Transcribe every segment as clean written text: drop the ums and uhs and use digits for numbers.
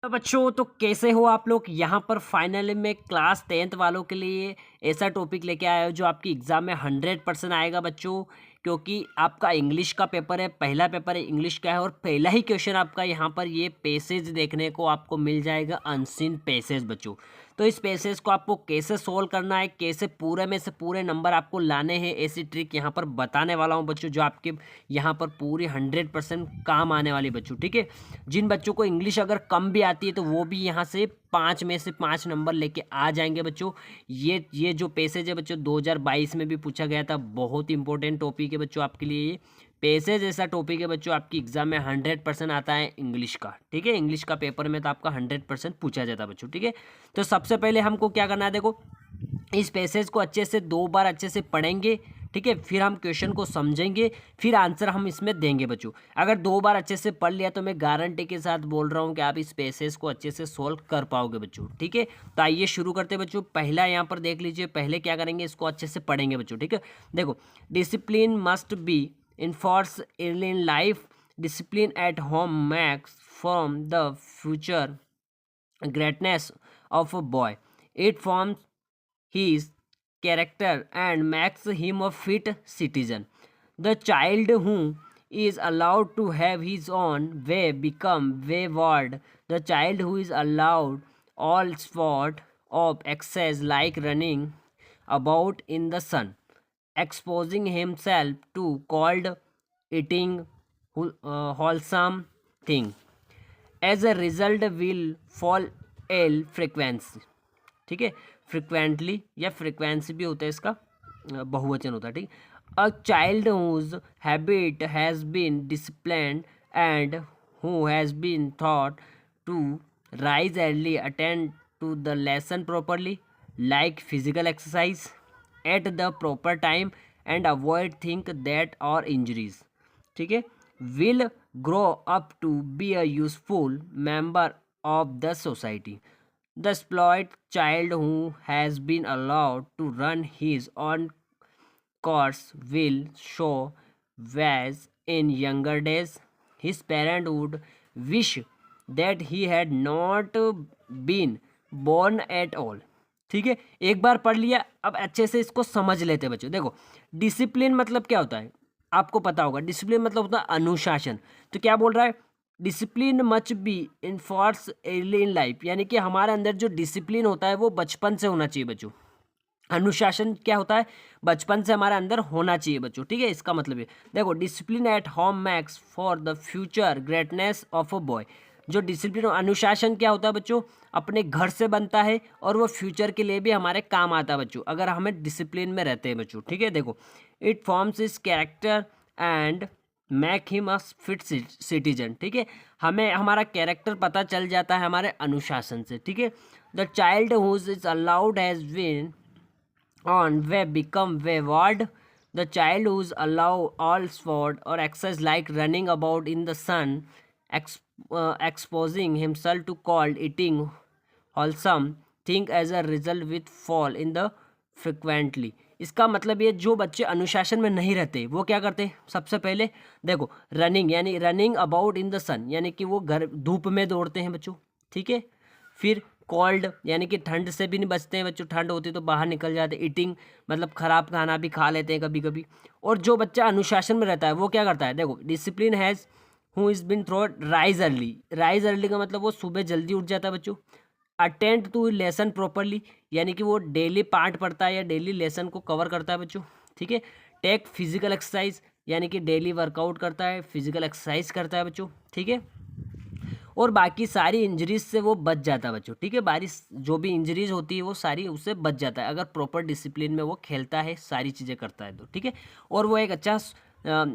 तो बच्चों, तो कैसे हो आप लोग। यहाँ पर फाइनली मैं क्लास 10th वालों के लिए ऐसा टॉपिक लेके आया हूँ जो आपकी एग्ज़ाम में 100% आएगा बच्चों। क्योंकि आपका इंग्लिश का पेपर है, पहला पेपर है इंग्लिश का है, और पहला ही क्वेश्चन आपका यहाँ पर ये पैसेज देखने को आपको मिल जाएगा, अनसीन पैसेज बच्चों। तो इस पैसेज को आपको कैसे सोल्व करना है, कैसे पूरे में से पूरे नंबर आपको लाने हैं, ऐसी ट्रिक यहाँ पर बताने वाला हूँ बच्चों, जो आपके यहाँ पर पूरी 100% काम आने वाली बच्चों। ठीक है, जिन बच्चों को इंग्लिश अगर कम भी आती है तो वो भी यहाँ से 5 में से 5 नंबर लेके आ जाएंगे बच्चों। ये जो पैसेज है बच्चों 2022 में भी पूछा गया था, बहुत इंपॉर्टेंट टॉपिक है बच्चों आपके लिए। ये पैसेज ऐसा टॉपिक है बच्चों, आपकी एग्जाम में 100% आता है इंग्लिश का। ठीक है, इंग्लिश का पेपर में तो आपका 100% पूछा जाता है बच्चों। ठीक है, तो सबसे पहले हमको क्या करना है, देखो इस पैसेज को अच्छे से 2 बार अच्छे से पढ़ेंगे। ठीक है, फिर हम क्वेश्चन को समझेंगे, फिर आंसर हम इसमें देंगे बच्चों। अगर 2 बार अच्छे से पढ़ लिया तो मैं गारंटी के साथ बोल रहा हूँ कि आप इस पैसेज को अच्छे से सोल्व कर पाओगे बच्चों। ठीक है, तो आइए शुरू करते हैं बच्चों। पहला यहाँ पर देख लीजिए, पहले क्या करेंगे, इसको अच्छे से पढ़ेंगे बच्चों। ठीक है, देखो discipline must be enforce in life, discipline at home makes from the future greatness of a boy. It forms his character and makes him a fit citizen. The child who is allowed to have his own way become wayward. The child who is allowed all sport of excess like running about in the sun, exposing himself to cold, eating wholesome thing, as a result will fall ill frequency. ठीक है, frequently या frequency भी होता है, इसका बहुवचन होता है। ठीक, a child whose habit has been disciplined and who has been taught to rise early, attend to the lesson properly, like physical exercise at the proper time and avoid think that are injuries. ठीक है, will grow up to be a useful member of the society. The spoiled child who has been allowed to run his own course will show ways in younger days. His parent would wish that he had not been born at all. ठीक है, एक बार पढ़ लिया, अब अच्छे से इसको समझ लेते हैं बच्चों। देखो डिसिप्लिन मतलब क्या होता है, आपको पता होगा। डिसिप्लिन मतलब होता है अनुशासन। तो क्या बोल रहा है, discipline much B enforce early in life, यानी कि हमारे अंदर जो डिसिप्लिन होता है वो बचपन से होना चाहिए बच्चों। अनुशासन क्या होता है, बचपन से हमारे अंदर होना चाहिए बच्चों। ठीक है, इसका मतलब ये देखो, discipline at home max for the future greatness of a boy. जो डिसिप्लिन और अनुशासन क्या होता है बच्चों, अपने घर से बनता है और वो फ्यूचर के लिए भी हमारे काम आता है बच्चों, अगर हमें डिसिप्लिन में रहते हैं बच्चों। ठीक है, देखो it forms his character and make him a fit citizen. ठीक है, हमें हमारा कैरेक्टर पता चल जाता है हमारे अनुशासन से। ठीक है, the child whose is allowed has been on where become wayward. The child who's allow all sport or exercise like running about in the sun, exposing himself to cold, eating wholesome thing as a result with fall in the frequently। इसका मतलब ये, जो बच्चे अनुशासन में नहीं रहते वो क्या करते, सबसे पहले देखो रनिंग, यानी रनिंग अबाउट इन द सन, यानी कि वो घर धूप में दौड़ते हैं बच्चों। ठीक है, फिर कोल्ड यानी कि ठंड से भी नहीं बचते हैं बच्चों, ठंड होती तो बाहर निकल जाते। ईटिंग मतलब ख़राब खाना भी खा लेते हैं कभी कभी। और जो बच्चा अनुशासन में रहता है वो क्या करता है, देखो discipline has who is been through rise early. Rise early का मतलब वो सुबह जल्दी उठ जाता है बच्चों। अटेंड टू लेसन प्रॉपरली, यानी कि वो डेली पार्ट पढ़ता है या डेली लेसन को कवर करता है बच्चों। ठीक है, टेक फिजिकल एक्सरसाइज, यानी कि डेली वर्कआउट करता है, फिजिकल एक्सरसाइज करता है बच्चों। ठीक है, और बाकी सारी इंजरीज से वो बच जाता है बच्चों। ठीक है, बारिश जो भी इंजरीज होती है वो सारी उससे बच जाता है, अगर प्रॉपर डिसिप्लिन में वो खेलता है, सारी चीज़ें करता है तो। ठीक है, और वो एक अच्छा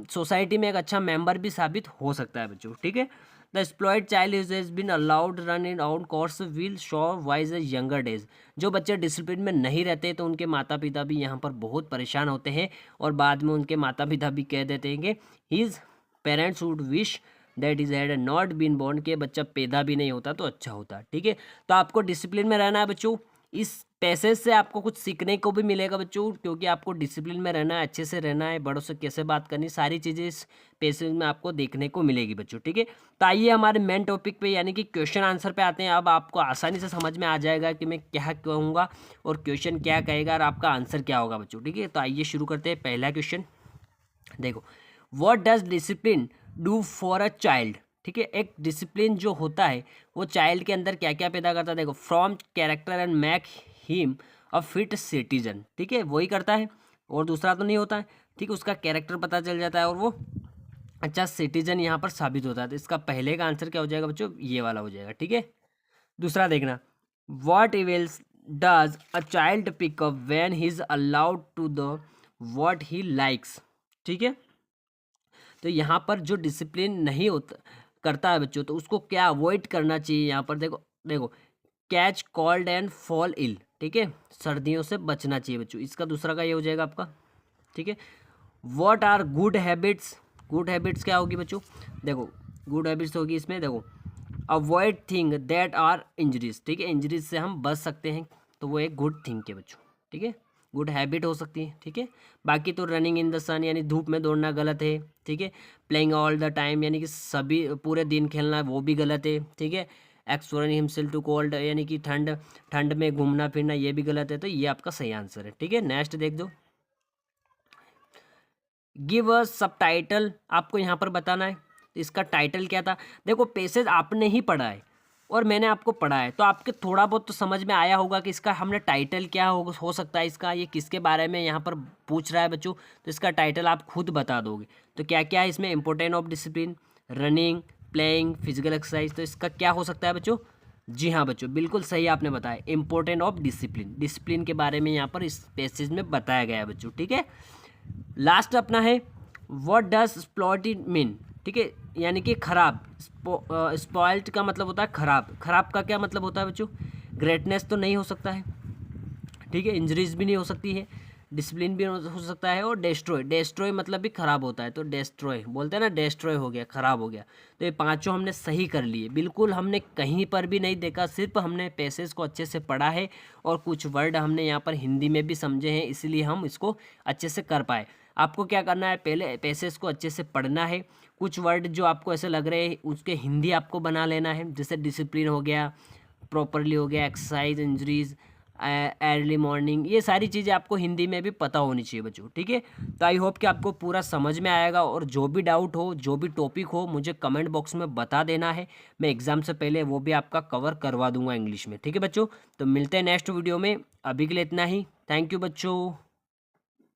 सोसाइटी में एक अच्छा मेंबर भी साबित हो सकता है बच्चों। ठीक है, the exploited child has been allowed run in out course will show wise a younger days. जो बच्चे डिसिप्लिन में नहीं रहते तो उनके माता पिता भी यहाँ पर बहुत परेशान होते हैं, और बाद में उनके माता पिता भी कह देते हैं कि his parents would wish that is had not been born, के बच्चा पैदा भी नहीं होता तो अच्छा होता। ठीक है, तो आपको डिसिप्लिन में रहना है बच्चों। इस पैसेज से आपको कुछ सीखने को भी मिलेगा बच्चों, क्योंकि आपको डिसिप्लिन में रहना है, अच्छे से रहना है, बड़ों से कैसे बात करनी, सारी चीज़ें इस पैसेज में आपको देखने को मिलेगी बच्चों। ठीक है, तो आइए हमारे मेन टॉपिक पे यानी कि क्वेश्चन आंसर पे आते हैं। अब आपको आसानी से समझ में आ जाएगा कि मैं क्या कहूँगा और क्वेश्चन क्या कहेगा और आपका आंसर क्या होगा बच्चों। ठीक है, तो आइए शुरू करते हैं। पहला क्वेश्चन देखो, what does discipline do for a child. ठीक है, एक डिसिप्लिन जो होता है वो चाइल्ड के अंदर क्या क्या पैदा करता है। देखो, from character and make him a fit citizen. ठीक है, वही करता है और दूसरा तो नहीं होता है। ठीक है, उसका कैरेक्टर पता चल जाता है और वो अच्छा सिटीजन यहाँ पर साबित होता है। तो इसका पहले का आंसर क्या हो जाएगा बच्चों, ये वाला हो जाएगा। ठीक है, दूसरा देखना, what evils does a child pick up when he is allowed to the what he likes. ठीक है, तो यहाँ पर जो डिसिप्लिन नहीं होता करता है बच्चों, तो उसको क्या अवॉइड करना चाहिए। यहाँ पर देखो देखो, catch cold and fall ill. ठीक है, सर्दियों से बचना चाहिए बच्चों। इसका दूसरा का ये हो जाएगा आपका। ठीक है, what are good habits. Good habits क्या होगी बच्चों, देखो गुड हैबिट्स होगी इसमें, देखो avoid thing that are injuries. ठीक है, इंजरीज से हम बच सकते हैं, तो वो एक गुड थिंग है बच्चों। ठीक है, गुड हैबिट हो सकती है। ठीक है, बाकी तो रनिंग इन द सन यानी धूप में दौड़ना गलत है। ठीक है, प्लेइंग ऑल द टाइम यानी कि सभी पूरे दिन खेलना वो भी गलत है। ठीक है, एक्सपोजिंग हिमसेल्फ टू कोल्ड यानी कि ठंड में घूमना फिरना ये भी गलत है। तो ये आपका सही आंसर है। ठीक है, नेक्स्ट देख दो, गिव अ सब टाइटल। आपको यहाँ पर बताना है इसका टाइटल क्या था। देखो, पैसेज आपने ही पढ़ा है और मैंने आपको पढ़ा है, तो आपके थोड़ा बहुत तो समझ में आया होगा कि इसका हमने टाइटल क्या हो सकता है, इसका ये किसके बारे में यहाँ पर पूछ रहा है बच्चों। तो इसका टाइटल आप खुद बता दोगे। तो क्या क्या है इसमें, important of discipline, running, playing, physical exercise. तो इसका क्या हो सकता है बच्चों, जी हाँ बच्चों, बिल्कुल सही आपने बताया, इंपॉर्टेंट ऑफ डिसिप्लिन। डिसिप्लिन के बारे में यहाँ पर इस पैसेज में बताया गया है बच्चों। ठीक है, लास्ट अपना है, व्हाट डज स्प्लॉइटेड मीन। ठीक है, यानी कि खराब। स्पॉइल्ड का मतलब होता है खराब। खराब का क्या मतलब होता है बच्चों, ग्रेटनेस तो नहीं हो सकता है। ठीक है, इंजरीज भी नहीं हो सकती है, डिसिप्लिन भी हो सकता है, और डेस्ट्रॉय। डेस्ट्रॉय मतलब भी खराब होता है, तो डेस्ट्रॉय बोलते हैं ना, डेस्ट्रॉय हो गया, खराब हो गया। तो ये पांचों हमने सही कर लिए, बिल्कुल हमने कहीं पर भी नहीं देखा, सिर्फ हमने पैसेज को अच्छे से पढ़ा है और कुछ वर्ड हमने यहाँ पर हिंदी में भी समझे हैं, इसलिए हम इसको अच्छे से कर पाए। आपको क्या करना है, पहले पैसेज को अच्छे से पढ़ना है, कुछ वर्ड जो आपको ऐसे लग रहे हैं उसके हिंदी आपको बना लेना है, जैसे डिसिप्लिन हो गया, प्रॉपरली हो गया, एक्सरसाइज, इंजरीज, अर्ली मॉर्निंग, ये सारी चीज़ें आपको हिंदी में भी पता होनी चाहिए बच्चों। ठीक है, तो आई होप कि आपको पूरा समझ में आएगा, और जो भी डाउट हो, जो भी टॉपिक हो, मुझे कमेंट बॉक्स में बता देना है। मैं एग्ज़ाम से पहले वो भी आपका कवर करवा दूंगा इंग्लिश में। ठीक है बच्चों, तो मिलते हैं नेक्स्ट वीडियो में, अभी के लिए इतना ही। थैंक यू बच्चों।